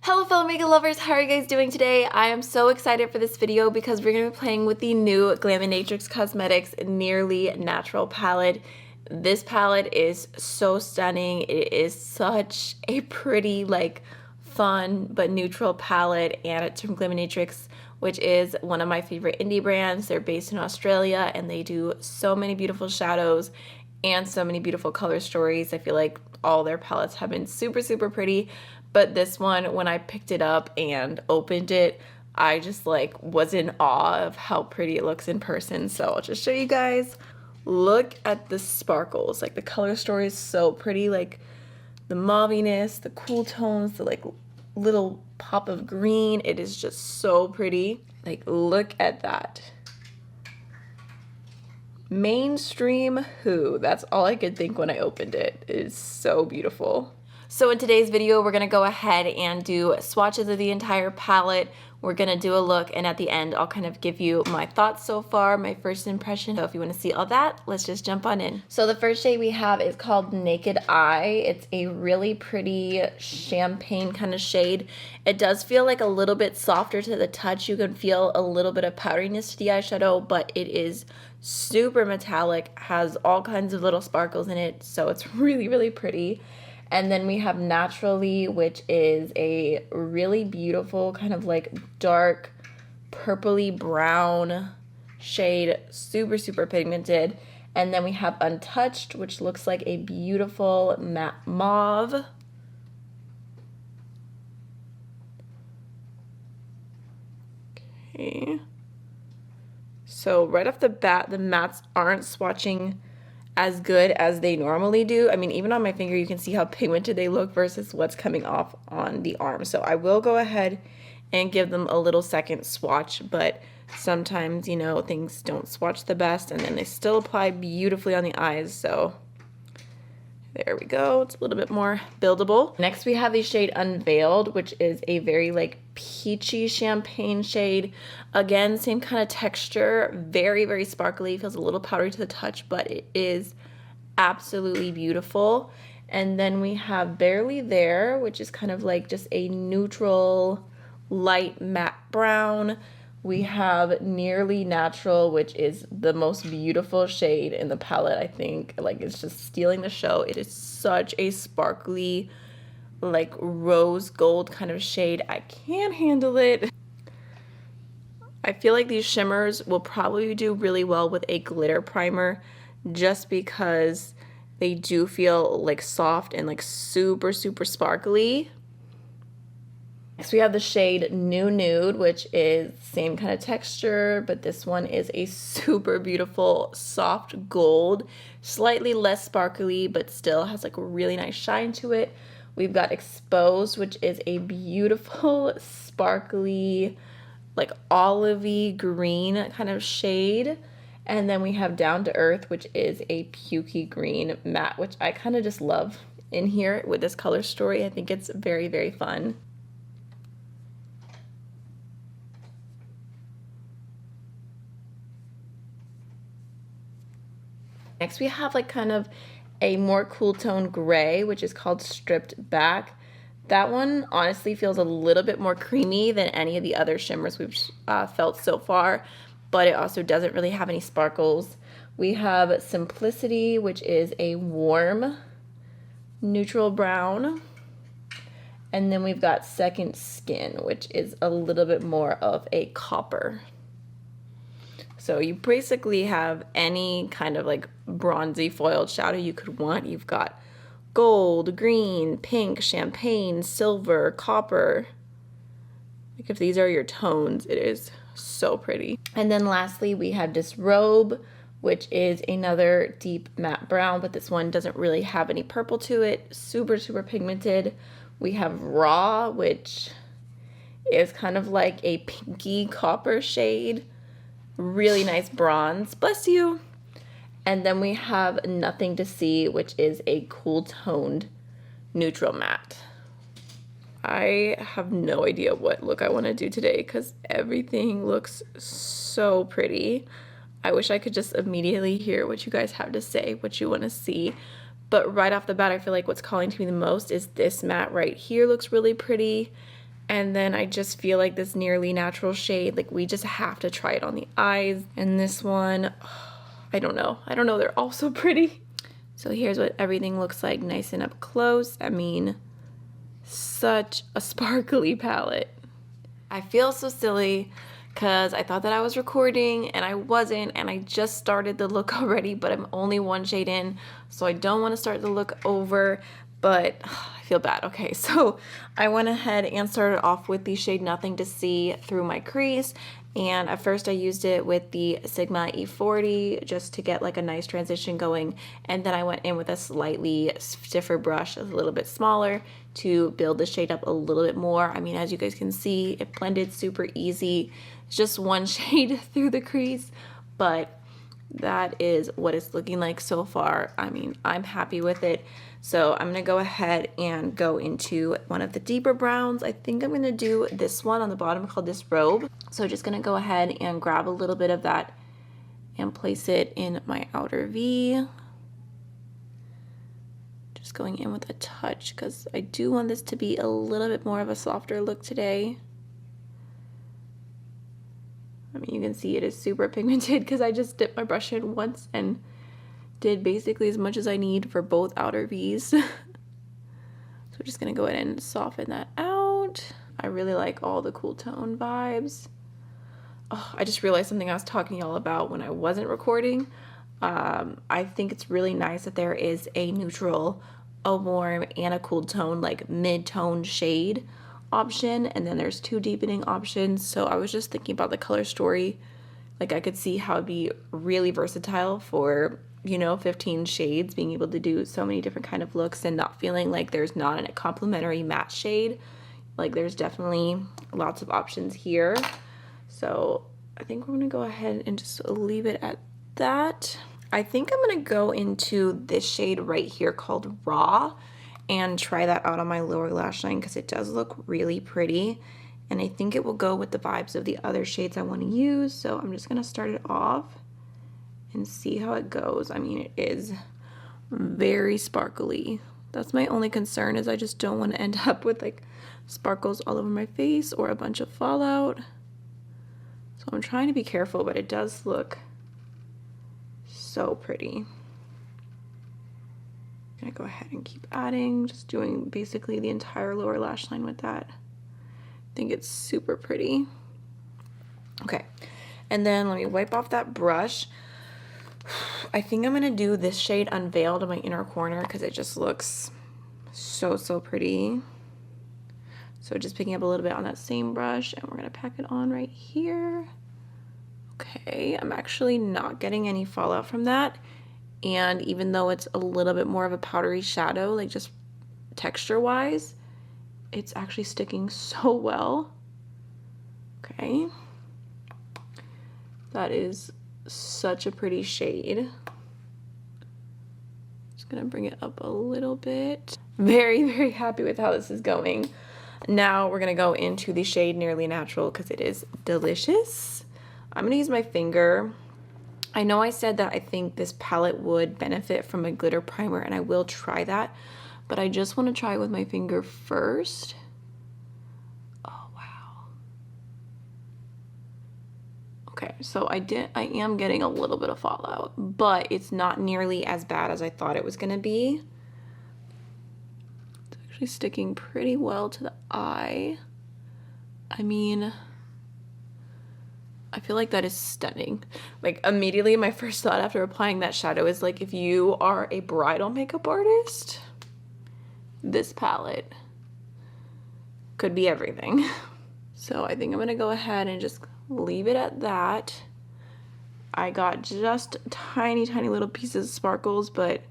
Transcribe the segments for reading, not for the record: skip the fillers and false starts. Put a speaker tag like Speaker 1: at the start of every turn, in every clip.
Speaker 1: Hello fellow makeup lovers, how are you guys doing today? I am so excited for this video because we're going to be playing with the new Glaminatrix Cosmetics Nearly Natural palette. This palette is so stunning. It is such a pretty, fun but neutral palette, and it's from Glaminatrix, which is one of my favorite indie brands. They're based in Australia and they do so many beautiful shadows and so many beautiful color stories. I feel like all their palettes have been super pretty. But this one, when I picked it up and opened it, I just was in awe of how pretty it looks in person. So I'll just show you guys. Look at the sparkles. The color story is so pretty. The mauviness, the cool tones, the little pop of green. It is just so pretty. Look at that. Mainstream who? That's all I could think when I opened it. It is so beautiful. So in today's video, we're gonna go ahead and do swatches of the entire palette. We're gonna do a look, and at the end, I'll kind of give you my thoughts so far, my first impression. So if you wanna see all that, let's just jump on in. So the first shade we have is called Naked Eye. It's a really pretty champagne kind of shade. It does feel like a little bit softer to the touch. You can feel a little bit of powderiness to the eyeshadow, but it is super metallic, has all kinds of little sparkles in it, so it's really pretty. And then we have Naturally, which is a really beautiful kind of dark purpley brown shade, super pigmented. And then we have Untouched, which looks like a beautiful matte mauve. Okay. So right off the bat, the mattes aren't swatching as good as they normally do. I mean, even on my finger, you can see how pigmented they look versus what's coming off on the arm. So I will go ahead and give them a little second swatch, but sometimes, you know, things don't swatch the best, and then they still apply beautifully on the eyes. So there we go. It's a little bit more buildable. Next, we have the shade Unveiled, which is a very peachy champagne shade. Again, same kind of texture, very sparkly. Feels a little powdery to the touch, but it is absolutely beautiful. And then we have Barely There, which is kind of just a neutral, light matte brown. We have Nearly Natural, which is the most beautiful shade in the palette, I think. It's just stealing the show. It is such a sparkly, rose gold kind of shade. I can't handle it. I feel like these shimmers will probably do really well with a glitter primer, just because they do feel soft and super sparkly. Next, we have the shade New Nude, which is same kind of texture, but this one is a super beautiful soft gold, slightly less sparkly, but still has a really nice shine to it. We've got Exposed, which is a beautiful sparkly, olivey green kind of shade. And then we have Down to Earth, which is a pukey green matte, which I kind of just love in here with this color story. I think it's very fun. Next, we have kind of a more cool tone gray, which is called Stripped Back. That one honestly feels a little bit more creamy than any of the other shimmers we've felt so far, but it also doesn't really have any sparkles. We have Simplicity, which is a warm neutral brown. And then we've got Second Skin, which is a little bit more of a copper. So you basically have any kind of bronzy foiled shadow you could want. You've got gold, green, pink, champagne, silver, copper. If these are your tones, it is so pretty. And then lastly, we have Disrobe, which is another deep matte brown, but this one doesn't really have any purple to it. Super pigmented. We have Raw, which is kind of a pinky copper shade. Really nice bronze, bless you. And then we have Nothing to See, which is a cool toned neutral matte. I have no idea what look I want to do today because everything looks so pretty. I wish I could just immediately hear what you guys have to say, what you want to see. But right off the bat, I feel like what's calling to me the most is this matte right here looks really pretty. And then I just feel like this Nearly Natural shade, like we just have to try it on the eyes. And this one, I don't know. They're all so pretty. So here's what everything looks like nice and up close. I mean, such a sparkly palette. I feel so silly because I thought that I was recording and I wasn't, and I just started the look already, but I'm only one shade in, so I don't want to start the look over, but I feel bad. Okay, so I went ahead and started off with the shade Nothing to See through my crease, and at first I used it with the Sigma E40 just to get like a nice transition going, and then I went in with a slightly stiffer brush, a little bit smaller, to build the shade up a little bit more. I mean, as you guys can see, it blended super easy. It's just one shade through the crease, but that is what it's looking like so far. I mean, I'm happy with it. So I'm gonna go ahead and go into one of the deeper browns. I think I'm gonna do this one on the bottom called This Robe. So just gonna go ahead and grab a little bit of that and place it in my outer V. Just going in with a touch because I do want this to be a little bit more of a softer look today. I mean, you can see it is super pigmented because I just dipped my brush in once and did basically as much as I need for both outer V's. So we're just gonna go ahead and soften that out. I really like all the cool tone vibes. Oh, I just realized something I was talking to y'all about when I wasn't recording. I think it's really nice that there is a neutral, a warm, and a cool tone, like mid-tone shade option, and then there's 2 deepening options. So I was just thinking about the color story. Like I could see how it'd be really versatile for, you know, 15 shades, being able to do so many different kind of looks and not feeling like there's not a complementary matte shade. Like there's definitely lots of options here. So I think we're gonna go ahead and just leave it at that. I think I'm gonna go into this shade right here called Raw and try that out on my lower lash line because it does look really pretty, and I think it will go with the vibes of the other shades I want to use. So I'm just gonna start it off and see how it goes. I mean, it is very sparkly. That's my only concern, is I just don't want to end up with like sparkles all over my face or a bunch of fallout. So I'm trying to be careful, but it does look so pretty. I'm gonna go ahead and keep adding, just doing basically the entire lower lash line with that. I think it's super pretty. Okay, and then let me wipe off that brush. I think I'm gonna do this shade Unveiled in my inner corner because it just looks so pretty. So just picking up a little bit on that same brush, and we're gonna pack it on right here. Okay, I'm actually not getting any fallout from that. And even though it's a little bit more of a powdery shadow, like just texture wise, it's actually sticking so well. Okay. That is such a pretty shade. Just gonna bring it up a little bit. Very happy with how this is going. Now we're gonna go into the shade Nearly Natural because it is delicious. I'm gonna use my finger. I know I said that I think this palette would benefit from a glitter primer, and I will try that, but I just want to try it with my finger first. Oh wow. Okay, so I am getting a little bit of fallout, but it's not nearly as bad as I thought it was gonna be. It's actually sticking pretty well to the eye. I mean, I feel like that is stunning. Like immediately my first thought after applying that shadow is like, if you are a bridal makeup artist, this palette could be everything. So I think I'm gonna go ahead and just leave it at that. I got just tiny little pieces of sparkles, but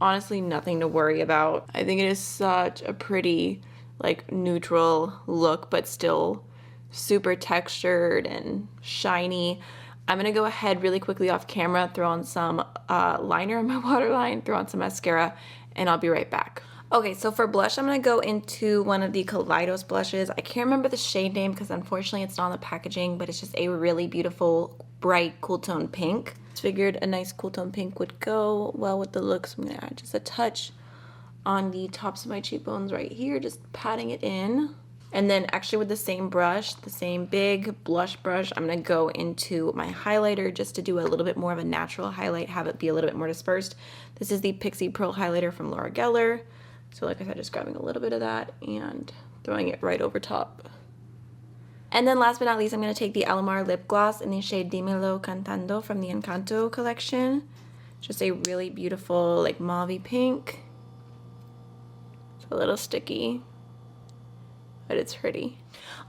Speaker 1: honestly nothing to worry about. I think it is such a pretty like neutral look, but still super textured and shiny. I'm gonna go ahead really quickly off camera, throw on some liner in my waterline, throw on some mascara, and I'll be right back. Okay, so for blush, I'm gonna go into one of the Kaleidos blushes. I can't remember the shade name because unfortunately it's not on the packaging, but it's just a really beautiful, bright, cool tone pink. Just figured a nice cool tone pink would go well with the look, so I'm gonna add just a touch on the tops of my cheekbones right here, just patting it in. And then actually with the same brush, the same big blush brush, I'm going to go into my highlighter just to do a little bit more of a natural highlight, have it be a little bit more dispersed. This is the Pixie Pearl Highlighter from Laura Geller. So like I said, just grabbing a little bit of that and throwing it right over top. And then last but not least, I'm going to take the Alamar lip gloss in the shade Dímelo Cantando from the Encanto collection. Just a really beautiful like mauve pink. It's a little sticky, but it's pretty.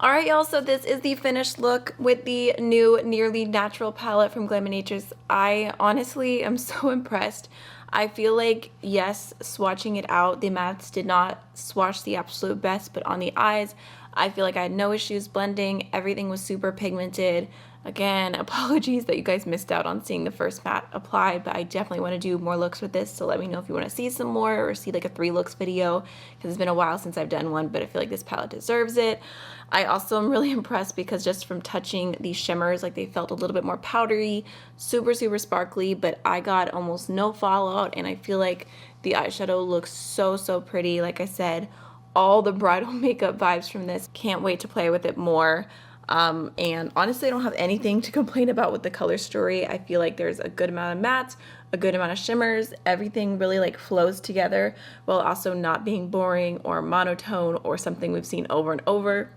Speaker 1: Alright y'all, so this is the finished look with the new Nearly Natural palette from Glaminatrix. I honestly am so impressed. I feel like, yes, swatching it out, the mattes did not swatch the absolute best, but on the eyes, I feel like I had no issues blending. Everything was super pigmented. Again, apologies that you guys missed out on seeing the first matte applied, but I definitely want to do more looks with this, so let me know if you want to see some more or see like a 3 looks video, because it's been a while since I've done one, but I feel like this palette deserves it. I also am really impressed because just from touching these shimmers, like they felt a little bit more powdery, super sparkly, but I got almost no fallout, and I feel like the eyeshadow looks so pretty. Like I said, all the bridal makeup vibes from this. Can't wait to play with it more. And honestly, I don't have anything to complain about with the color story. I feel like there's a good amount of mattes, a good amount of shimmers. Everything really like flows together while also not being boring or monotone or something we've seen over and over.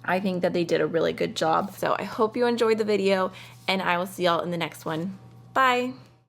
Speaker 1: I think that they did a really good job. So I hope you enjoyed the video, and I will see y'all in the next one. Bye!